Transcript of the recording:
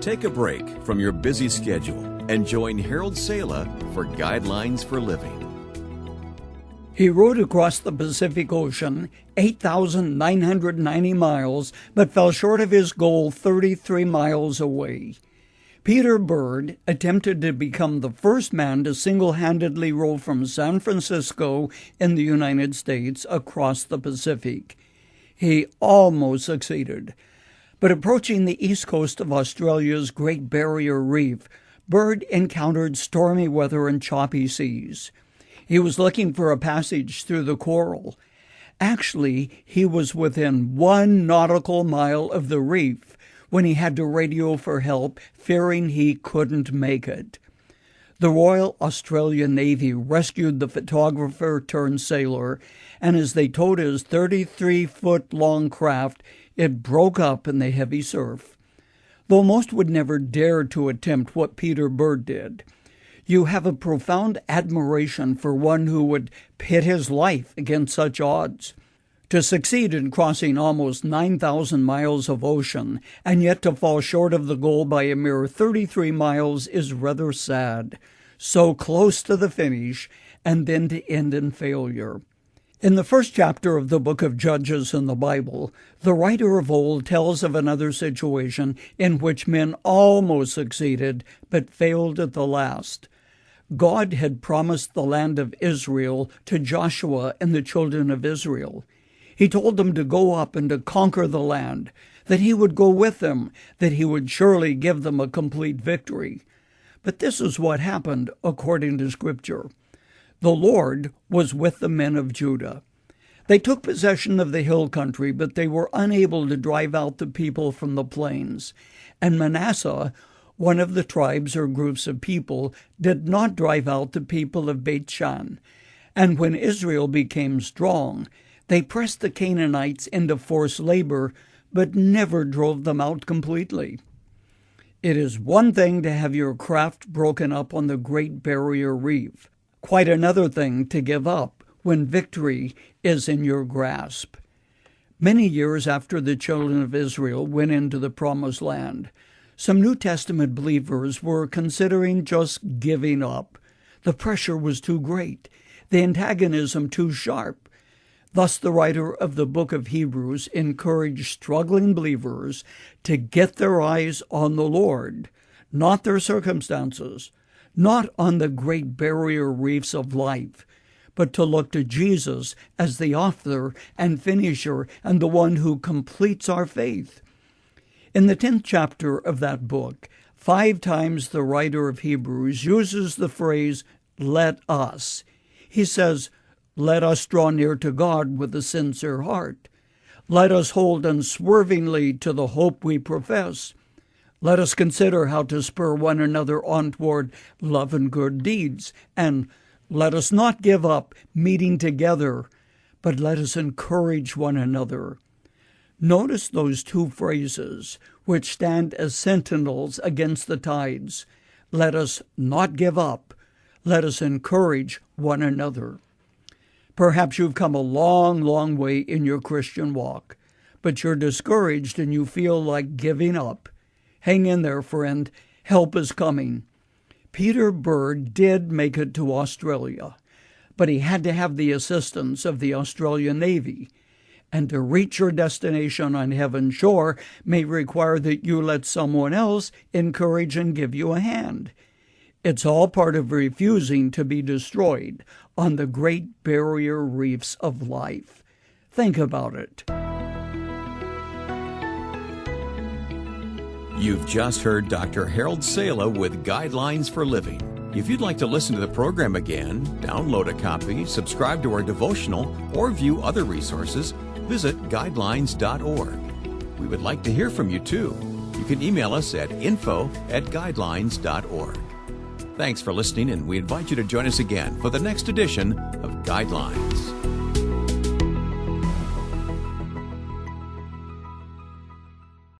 Take a break from your busy schedule and join Harold Sala for Guidelines for Living. He rowed across the Pacific Ocean, 8,990 miles, but fell short of his goal 33 miles away. Peter Bird attempted to become the first man to single-handedly row from San Francisco in the United States across the Pacific. He almost succeeded. But approaching the east coast of Australia's Great Barrier Reef, Bird encountered stormy weather and choppy seas. He was looking for a passage through the coral. Actually, he was within 1 nautical mile of the reef when he had to radio for help, fearing he couldn't make it. The Royal Australian Navy rescued the photographer-turned-sailor, and as they towed his 33-foot-long craft, it broke up in the heavy surf. Though most would never dare to attempt what Peter Bird did, you have a profound admiration for one who would pit his life against such odds. To succeed in crossing almost 9,000 miles of ocean and yet to fall short of the goal by a mere 33 miles is rather sad. So close to the finish and then to end in failure. In the first chapter of the book of Judges in the Bible, the writer of old tells of another situation in which men almost succeeded but failed at the last. God had promised the land of Israel to Joshua and the children of Israel. He told them to go up and to conquer the land, that he would go with them, that he would surely give them a complete victory. But this is what happened according to Scripture. The Lord was with the men of Judah. They took possession of the hill country, but they were unable to drive out the people from the plains. And Manasseh, one of the tribes or groups of people, did not drive out the people of Beth-shan. And when Israel became strong, they pressed the Canaanites into forced labor, but never drove them out completely. It is one thing to have your craft broken up on the Great Barrier Reef, quite another thing to give up when victory is in your grasp. Many years after the children of Israel went into the Promised Land, some New Testament believers were considering just giving up. The pressure was too great, the antagonism too sharp. Thus the writer of the book of Hebrews encouraged struggling believers to get their eyes on the Lord, not their circumstances, not on the great barrier reefs of life, but to look to Jesus as the author and finisher and the one who completes our faith. In the 10th chapter of that book, 5 times the writer of Hebrews uses the phrase, "let us." He says, "Let us draw near to God with a sincere heart. Let us hold unswervingly to the hope we profess. Let us consider how to spur one another on toward love and good deeds. And let us not give up meeting together, but let us encourage one another." Notice those 2 phrases, which stand as sentinels against the tides. Let us not give up. Let us encourage one another. Perhaps you've come a long, long way in your Christian walk, but you're discouraged and you feel like giving up. Hang in there, friend. Help is coming. Peter Bird did make it to Australia, but he had to have the assistance of the Australian Navy. And to reach your destination on heaven's shore may require that you let someone else encourage and give you a hand. It's all part of refusing to be destroyed on the great barrier reefs of life. Think about it. You've just heard Dr. Harold Sala with Guidelines for Living. If you'd like to listen to the program again, download a copy, subscribe to our devotional, or view other resources, visit guidelines.org. We would like to hear from you too. You can email us at info@guidelines.org. Thanks for listening, and we invite you to join us again for the next edition of Guidelines.